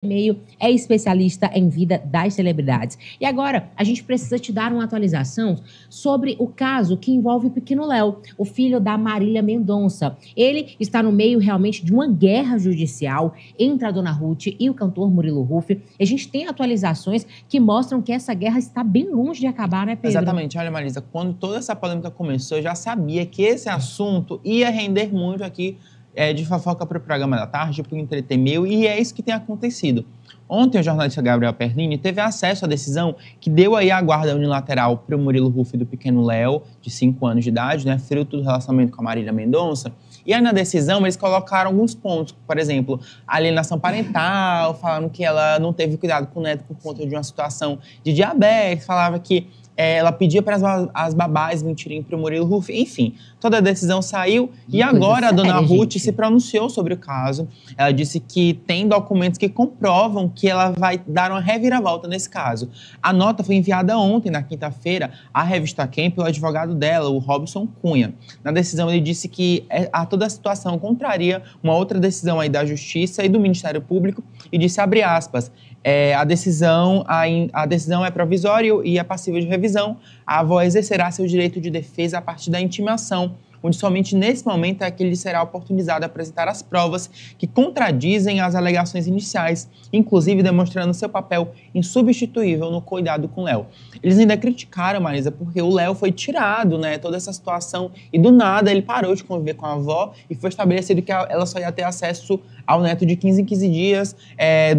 Meio é especialista em vida das celebridades. E agora, a gente precisa te dar uma atualização sobre o caso que envolve o pequeno Léo, o filho da Marília Mendonça. Ele está no meio realmente de uma guerra judicial entre a dona Ruth e o cantor Murilo Huff. E a gente tem atualizações que mostram que essa guerra está bem longe de acabar, né, Pedro? Exatamente. Olha, Marisa, quando toda essa polêmica começou, eu já sabia que esse assunto ia render muito aqui de fofoca para o programa da tarde, para o Entretemeu, e é isso que tem acontecido. Ontem, o jornalista Gabriel Perlini teve acesso à decisão que deu aí a guarda unilateral para o Murilo Huff do pequeno Léo, de 5 anos de idade, né, fruto do relacionamento com a Marília Mendonça. E aí, na decisão, eles colocaram alguns pontos, por exemplo, alienação parental, falaram que ela não teve cuidado com o neto por conta de uma situação de diabetes, falava que ela pedia para as babás mentirem para o Murilo Huff. Enfim, toda a decisão saiu e agora a dona Ruth se pronunciou sobre o caso. Ela disse que tem documentos que comprovam que ela vai dar uma reviravolta nesse caso. A nota foi enviada ontem, na quinta-feira, à revista Quem, pelo advogado dela, o Robson Cunha. Na decisão, ele disse que toda a situação contraria uma outra decisão aí da Justiça e do Ministério Público e disse, abre aspas, a decisão é provisória e é passível de revisão. A avó exercerá seu direito de defesa a partir da intimação, onde somente nesse momento é que lhe será oportunizado apresentar as provas que contradizem as alegações iniciais, inclusive demonstrando seu papel insubstituível no cuidado com Léo. Eles ainda criticaram, Marisa, porque o Léo foi tirado, né, toda essa situação, e do nada ele parou de conviver com a avó e foi estabelecido que ela só ia ter acesso ao neto de 15 em 15 dias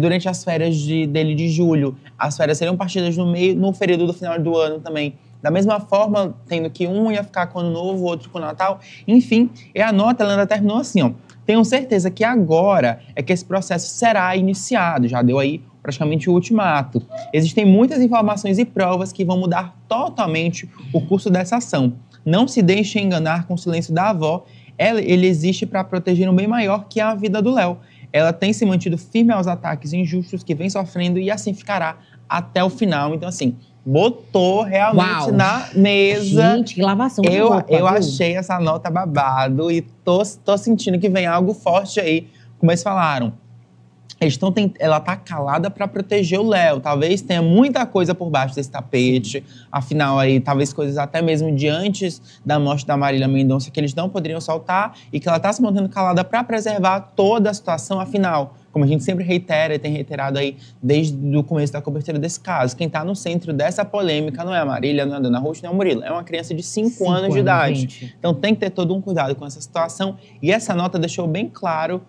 durante as férias dele de julho. As férias seriam partidas no período do final do ano também. Da mesma forma, tendo que um ia ficar com o Ano Novo, o outro com o Natal. Enfim, e a nota ela ainda terminou assim, ó. Tenho certeza que agora é que esse processo será iniciado. Já deu aí praticamente o ultimato. Existem muitas informações e provas que vão mudar totalmente o curso dessa ação. Não se deixe enganar com o silêncio da avó. Ele existe para proteger um bem maior que a vida do Léo. Ela tem se mantido firme aos ataques injustos que vem sofrendo e assim ficará até o final. Então, assim, botou realmente na mesa. Gente, que lavação de roupa, eu achei essa nota babado e tô sentindo que vem algo forte aí, como eles falaram. Ela tá calada para proteger o Léo. Talvez tenha muita coisa por baixo desse tapete. Afinal, aí, talvez coisas até mesmo de antes da morte da Marília Mendonça que eles não poderiam soltar e que ela tá se mantendo calada para preservar toda a situação. Afinal, como a gente sempre reitera e tem reiterado aí desde o começo da cobertura desse caso, quem tá no centro dessa polêmica não é a Marília, não é a dona Ruth, não é o Murilo. É uma criança de 5 anos de idade. Gente. Então tem que ter todo um cuidado com essa situação. E essa nota deixou bem claro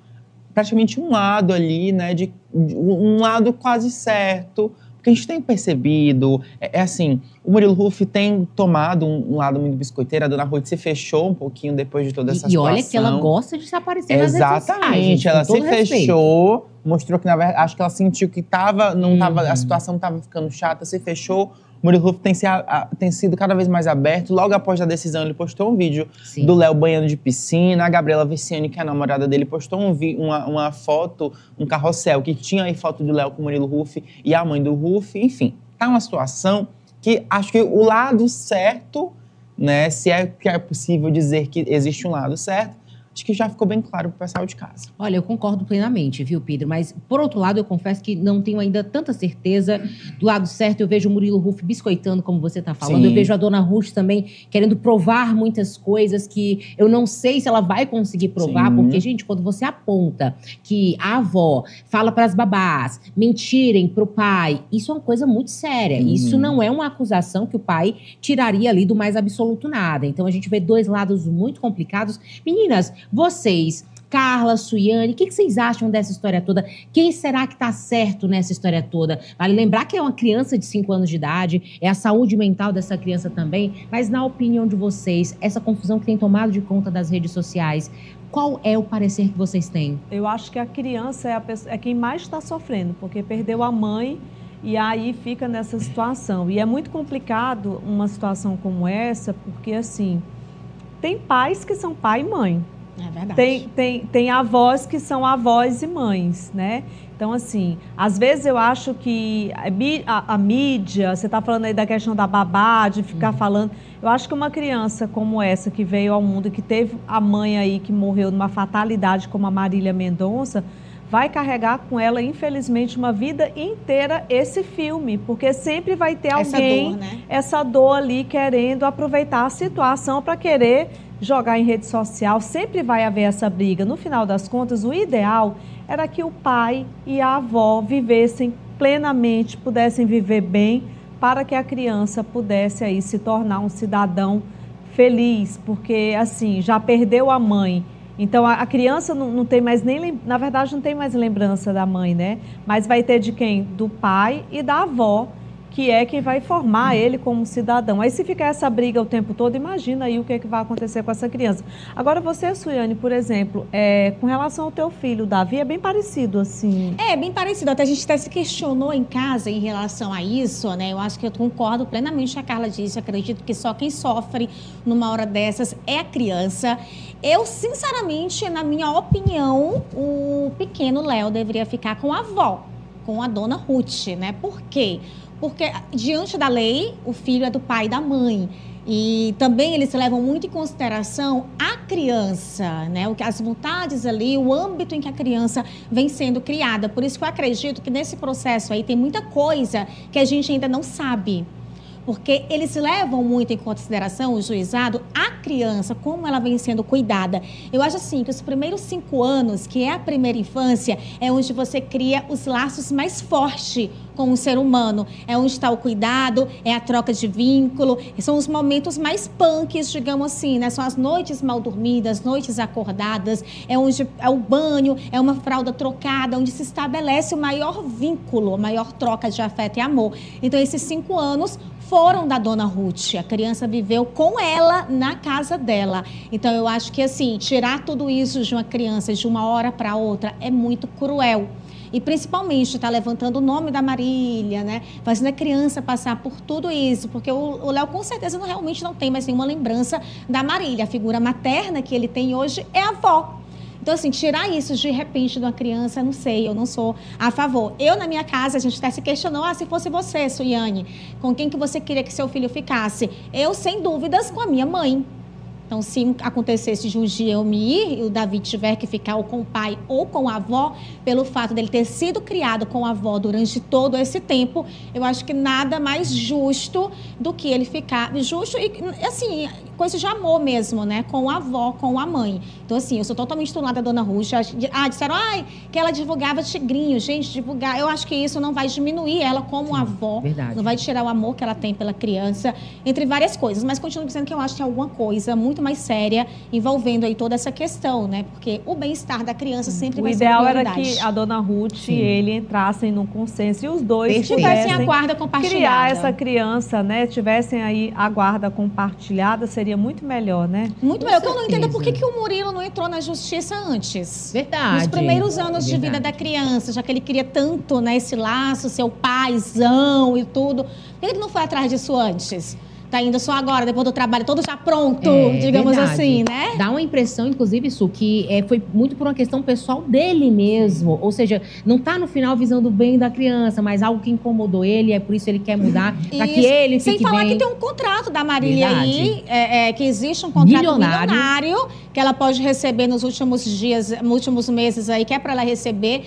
praticamente um lado ali, né, um lado quase certo, porque a gente tem percebido, assim, o Murilo Huff tem tomado um lado muito biscoiteiro, a dona Ruth se fechou um pouquinho depois de toda essa situação. E olha que ela gosta de se aparecer nas redes sociais. Exatamente, ela se fechou, mostrou que, na verdade, acho que ela sentiu que a situação estava ficando chata, se fechou. O Murilo Huff tem sido cada vez mais aberto. Logo após a decisão, ele postou um vídeo do Léo banhando de piscina. A Gabriela Viciani, que é a namorada dele, postou uma foto, um carrossel, que tinha aí foto do Léo com o Murilo Huff e a mãe do Huff. Enfim, tá uma situação que acho que o lado certo, né, se é que é possível dizer que existe um lado certo, acho que já ficou bem claro pro pessoal de casa. Olha, eu concordo plenamente, viu, Pedro? Mas, por outro lado, eu confesso que não tenho ainda tanta certeza. Do lado certo, eu vejo o Murilo Huff biscoitando, como você tá falando. Sim. Eu vejo a dona Ruth também querendo provar muitas coisas que eu não sei se ela vai conseguir provar. Sim. Porque, gente, quando você aponta que a avó fala para as babás mentirem pro pai, isso é uma coisa muito séria. Isso não é uma acusação que o pai tiraria ali do mais absoluto nada. Então, a gente vê dois lados muito complicados. Meninas, vocês, Carla, Suiane, o que vocês acham dessa história toda? Quem será que tá certo nessa história toda? Vale lembrar que é uma criança de 5 anos de idade, é a saúde mental dessa criança também, mas na opinião de vocês, essa confusão que tem tomado de conta das redes sociais, qual é o parecer que vocês têm? Eu acho que a criança é quem mais está sofrendo, porque perdeu a mãe e aí fica nessa situação. E é muito complicado uma situação como essa, porque assim, tem pais que são pai e mãe. É verdade. Tem avós que são avós e mães, né? Então, assim, às vezes eu acho que a mídia, você está falando aí da questão da babá, de ficar falando, eu acho que uma criança como essa que veio ao mundo, que teve a mãe aí que morreu numa fatalidade como a Marília Mendonça, vai carregar com ela, infelizmente, uma vida inteira esse filme, porque sempre vai ter alguém, essa dor ali, querendo aproveitar a situação para querer jogar em rede social, sempre vai haver essa briga. No final das contas, o ideal era que o pai e a avó vivessem plenamente, pudessem viver bem, para que a criança pudesse aí se tornar um cidadão feliz, porque assim, já perdeu a mãe. Então, a criança não tem mais nem... Na verdade, não tem mais lembrança da mãe, né? Mas vai ter de quem? Do pai e da avó, que é quem vai formar ele como cidadão. Aí, se ficar essa briga o tempo todo, imagina aí o que vai acontecer com essa criança. Agora, você, Suiane, por exemplo, com relação ao teu filho, Davi, é bem parecido, assim... É, bem parecido. Até a gente até se questionou em casa em relação a isso, né? Eu acho que eu concordo plenamente com a Carla disse. Acredito que só quem sofre numa hora dessas é a criança. Eu, sinceramente, na minha opinião, o pequeno Léo deveria ficar com a avó, com a dona Ruth, né? Por quê? Porque, diante da lei, o filho é do pai e da mãe. E também eles levam muito em consideração a criança, né? As vontades ali, o âmbito em que a criança vem sendo criada. Por isso que eu acredito que nesse processo aí tem muita coisa que a gente ainda não sabe. Porque eles levam muito em consideração, o juizado, a criança, como ela vem sendo cuidada. Eu acho assim, que os primeiros 5 anos, que é a primeira infância, é onde você cria os laços mais fortes com o ser humano. É onde está o cuidado, é a troca de vínculo, são os momentos mais punks, digamos assim, né? São as noites mal dormidas, noites acordadas, é onde é o banho, é uma fralda trocada, onde se estabelece o maior vínculo, a maior troca de afeto e amor. Então, esses 5 anos foram da dona Ruth. A criança viveu com ela na casa dela. Então, eu acho que, assim, tirar tudo isso de uma criança de uma hora para outra é muito cruel. E, principalmente, tá levantando o nome da Marília, né? Fazendo a criança passar por tudo isso. Porque o Léo, com certeza, realmente não tem mais nenhuma lembrança da Marília. A figura materna que ele tem hoje é a avó. Então, assim, tirar isso de repente de uma criança, não sei, eu não sou a favor. Eu, na minha casa, a gente até se questionou, se fosse você, Suiane, com quem que você queria que seu filho ficasse? Eu, sem dúvidas, com a minha mãe. Então, se acontecesse de um dia eu me ir e o Davi tiver que ficar ou com o pai ou com a avó, pelo fato dele ter sido criado com a avó durante todo esse tempo, eu acho que nada mais justo do que ele ficar justo e, assim, coisa de amor mesmo, né? Com a avó, com a mãe. Então, assim, eu sou totalmente do lado da dona Ruth. Disseram, que ela divulgava tigrinho. Gente, divulgar, eu acho que isso não vai diminuir ela como avó. Verdade. Não vai tirar o amor que ela tem pela criança, entre várias coisas. Mas continuo dizendo que eu acho que é alguma coisa muito mais séria envolvendo aí toda essa questão, né? Porque o bem-estar da criança sempre vai ser prioridade. O ideal era que a dona Ruth e ele entrassem num consenso e os dois tivessem a guarda compartilhada. Criar essa criança, né? Tivessem aí a guarda compartilhada, seria muito melhor, né? Muito melhor. Eu não entendo por que o Murilo não entrou na justiça antes. Verdade. Nos primeiros anos de vida da criança, já que ele queria tanto, né, esse laço, seu paizão e tudo. Por que ele não foi atrás disso antes? Tá indo só agora, depois do trabalho todo já pronto, digamos verdade. Assim, né? Dá uma impressão, inclusive, Su, que foi muito por uma questão pessoal dele mesmo. Ou seja, não tá no final visando o bem da criança, mas algo que incomodou ele, é por isso ele quer mudar, para que ele fique bem. Sem falar que tem um contrato da Marília aí, que existe um contrato milionário que ela pode receber nos últimos dias, nos últimos meses aí, que é para ela receber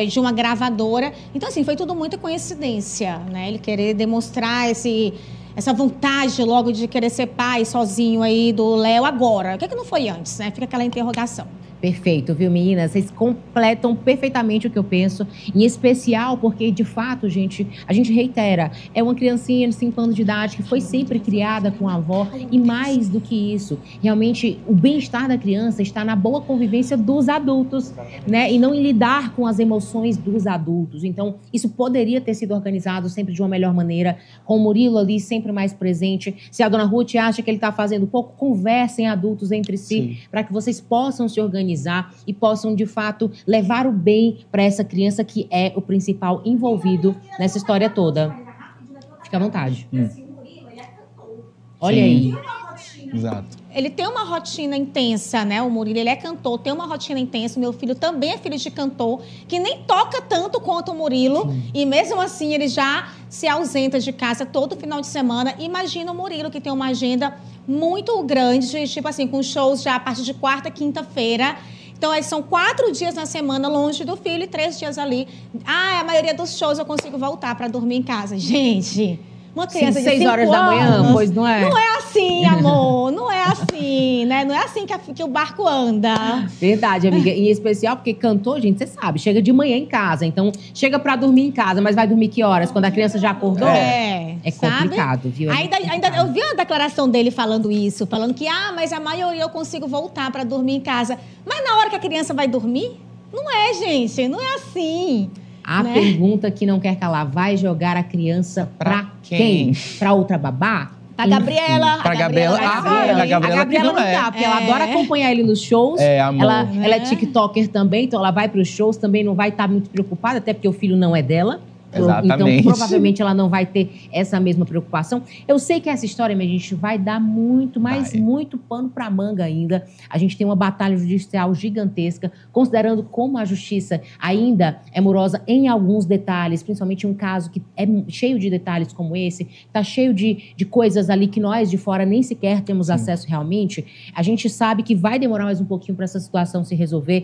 de uma gravadora. Então, assim, foi tudo muita coincidência, né? Ele querer demonstrar essa vontade logo de querer ser pai sozinho aí do Léo agora. O que não foi antes, né? Fica aquela interrogação. Perfeito, viu, meninas? Vocês completam perfeitamente o que eu penso, em especial porque, de fato, a gente reitera, é uma criancinha de 5 anos de idade que foi sempre criada com a avó e mais do que isso, realmente o bem-estar da criança está na boa convivência dos adultos, né? E não em lidar com as emoções dos adultos. Então, isso poderia ter sido organizado sempre de uma melhor maneira, com o Murilo ali sempre mais presente. Se a dona Ruth acha que ele está fazendo pouco, conversem adultos entre si, para que vocês possam se organizar e possam, de fato, levar o bem para essa criança que é o principal envolvido nessa história toda. Fica à vontade. Olha aí. Exato. Ele tem uma rotina intensa, né? O Murilo, ele é cantor, tem uma rotina intensa. Meu filho também é filho de cantor, que nem toca tanto quanto o Murilo. Sim. E mesmo assim, ele já se ausenta de casa todo final de semana. Imagina o Murilo, que tem uma agenda muito grande, tipo assim, com shows já a partir de quarta, quinta-feira. Então, são 4 dias na semana longe do filho e 3 dias ali. A maioria dos shows eu consigo voltar para dormir em casa. Gente, uma criança de 6 horas anos, da manhã, pois não é? Não é assim, amor. Não é assim, né? Não é assim que o barco anda. Verdade, amiga. Em especial porque cantor, gente, você sabe, chega de manhã em casa. Então, chega pra dormir em casa, mas vai dormir que horas? Quando a criança já acordou? É complicado, viu? Ainda eu vi a declaração dele falando isso. Falando que, mas a maioria eu consigo voltar pra dormir em casa. Mas na hora que a criança vai dormir? Não é, gente. Não é assim. A pergunta que não quer calar, vai jogar a criança pra quem? Pra outra babá? Pra Gabriela. Pra Gabriela. A Gabriela não dá, porque ela adora acompanhar ele nos shows. Amor. Ela é tiktoker também, então ela vai pros shows, também não vai estar muito preocupada, até porque o filho não é dela. Exatamente. Então, provavelmente, ela não vai ter essa mesma preocupação. Eu sei que essa história, minha gente, vai dar muito, mas muito pano pra manga ainda. A gente tem uma batalha judicial gigantesca, considerando como a justiça ainda é morosa em alguns detalhes, principalmente um caso que é cheio de detalhes como esse, tá cheio de coisas ali que nós de fora nem sequer temos acesso realmente. A gente sabe que vai demorar mais um pouquinho para essa situação se resolver.